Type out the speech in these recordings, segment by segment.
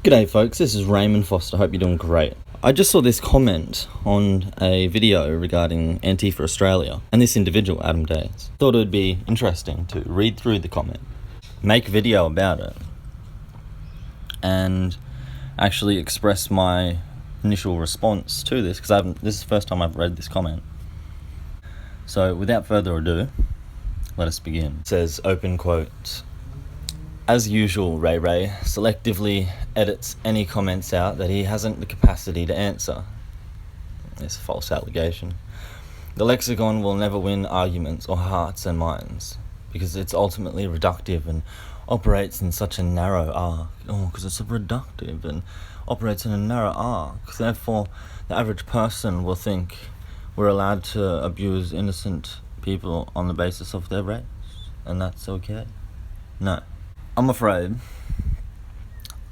G'day folks, this is Raymond Foster, hope you're doing great. I just saw this comment on a video regarding Antifa Australia, and this individual, Adam Days, thought it would be interesting to read through the comment, make a video about it, and actually express my initial response to this, because this is the first time I've read this comment. So without further ado, let us begin. It says, open quote, "As usual, Ray Ray selectively edits any comments out that he hasn't the capacity to answer." It's a false allegation. "The lexicon will never win arguments or hearts and minds because it's ultimately reductive and operates in such a narrow arc." Because it's reductive and operates in a narrow arc. Therefore, the average person will think we're allowed to abuse innocent people on the basis of their race, and that's okay. No. I'm afraid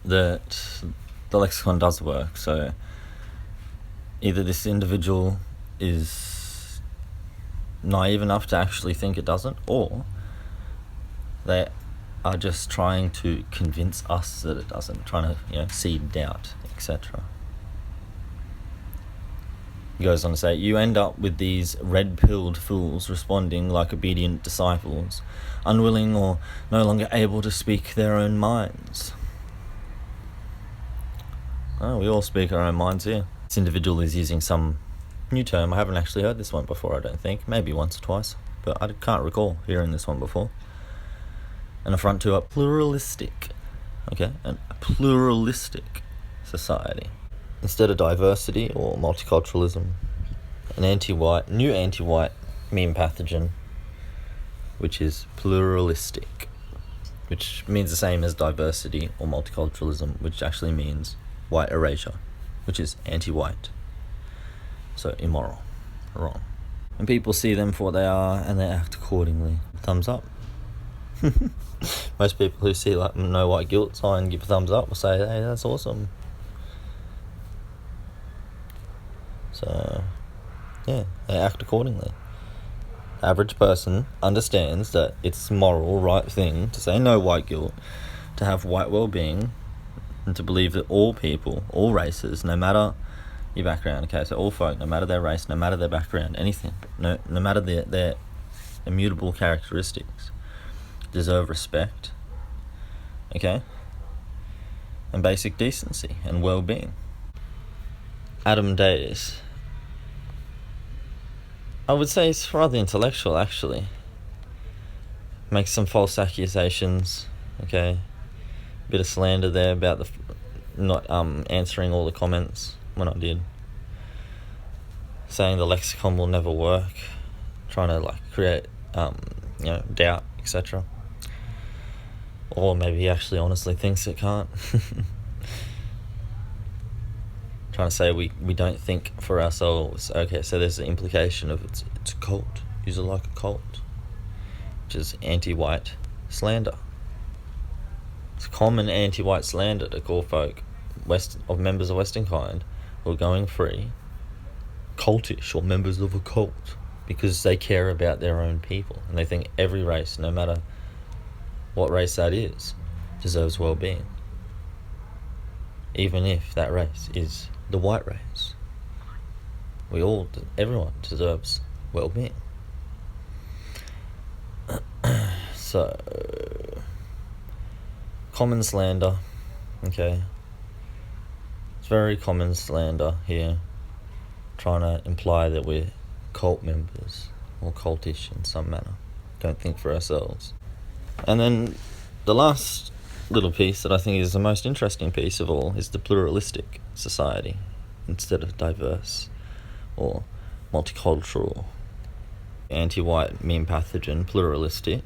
that the lexicon does work, so either this individual is naive enough to actually think it doesn't, or they are just trying to convince us that it doesn't, trying to, seed doubt, etc. He goes on to say, "You end up with these red-pilled fools responding like obedient disciples, unwilling or no longer able to speak their own minds." Oh, we all speak our own minds here. This individual is using some new term. I haven't actually heard this one before, I don't think. Maybe once or twice, but I can't recall hearing this one before. An affront to a pluralistic, a pluralistic society. Instead of diversity or multiculturalism, new anti-white meme pathogen, which is pluralistic, which means the same as diversity or multiculturalism, which actually means white erasure, which is anti-white. So immoral, wrong. And people see them for what they are and they act accordingly. Thumbs up. Most people who see no white guilt sign give a thumbs up will say, "Hey, that's awesome." So, they act accordingly. The average person understands that it's the moral, right thing to say no white guilt, to have white well-being, and to believe that all people, all races, no matter your background, so all folk, no matter their race, no matter their background, anything, no matter their immutable characteristics, deserve respect, and basic decency and well-being. Adam Days, I would say he's rather intellectual, actually. Makes some false accusations, a bit of slander there about the not answering all the comments when I did. Saying the lexicon will never work, trying to create doubt, etc. Or maybe he actually honestly thinks it can't. Trying to say we don't think for ourselves. Okay, so there's the implication of it's a cult. Use it like a cult, which is anti-white slander. It's common anti-white slander to call folk of members of Western kind who are going free cultish or members of a cult because they care about their own people and they think every race, no matter what race that is, deserves well-being, even if that race is the white race. Everyone deserves well-being. So, common slander, It's very common slander here, trying to imply that we're cult members or cultish in some manner. Don't think for ourselves. And then the last little piece that I think is the most interesting piece of all is the pluralistic society instead of diverse or multicultural. Anti-white meme pathogen, pluralistic,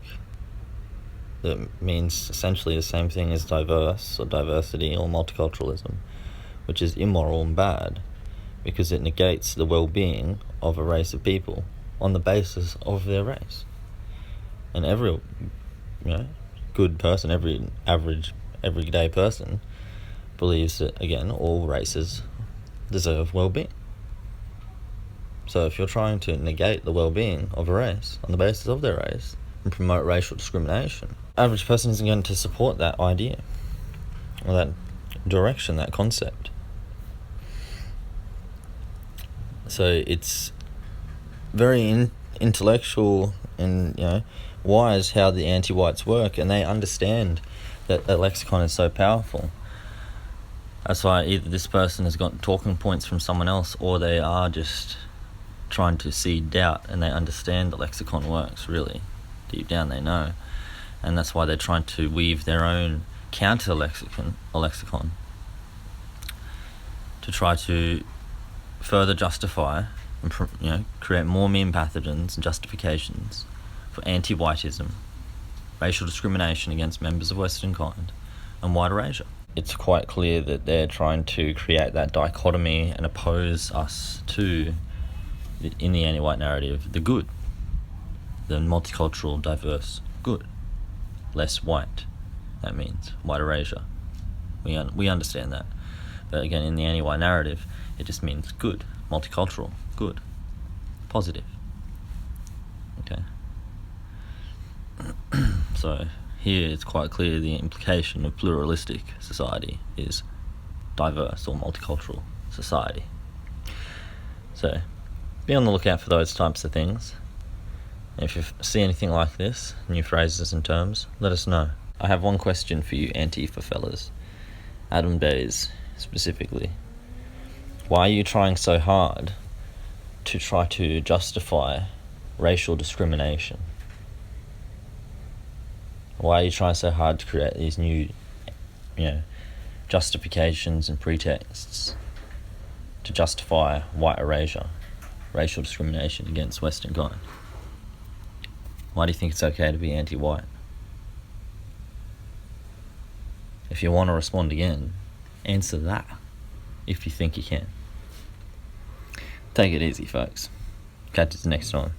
that means essentially the same thing as diverse or diversity or multiculturalism, which is immoral and bad because it negates the well-being of a race of people on the basis of their race. And every good person, every average, everyday person believes that, again, all races deserve well-being. So if you're trying to negate the well-being of a race on the basis of their race and promote racial discrimination, average person isn't going to support that idea or that direction, that concept. So it's very intellectual and wise how the anti-whites work, and they understand that the lexicon is so powerful. That's why either this person has got talking points from someone else, or they are just trying to seed doubt, and they understand the lexicon works really deep down. They know, and that's why they're trying to weave their own counter lexicon to try to further justify and create more meme pathogens and justifications for anti-whiteism, racial discrimination against members of Western kind, and white erasure. It's quite clear that they're trying to create that dichotomy and oppose us to, in the anti-white narrative, the good, the multicultural, diverse good, less white. That means white erasure. We understand that, but again, in the anti-white narrative, it just means good, multicultural, good, positive. Okay. So here it's quite clear the implication of pluralistic society is diverse or multicultural society. So be on the lookout for those types of things. If you see anything like this, new phrases and terms, let us know. I have one question for you Antifa fellas, Adam Days specifically. Why are you trying so hard to try to justify racial discrimination? Why are you trying so hard to create these new, justifications and pretexts to justify white erasure, racial discrimination against Western kind? Why do you think it's okay to be anti-white? If you want to respond again, answer that, if you think you can. Take it easy, folks. Catch you next time.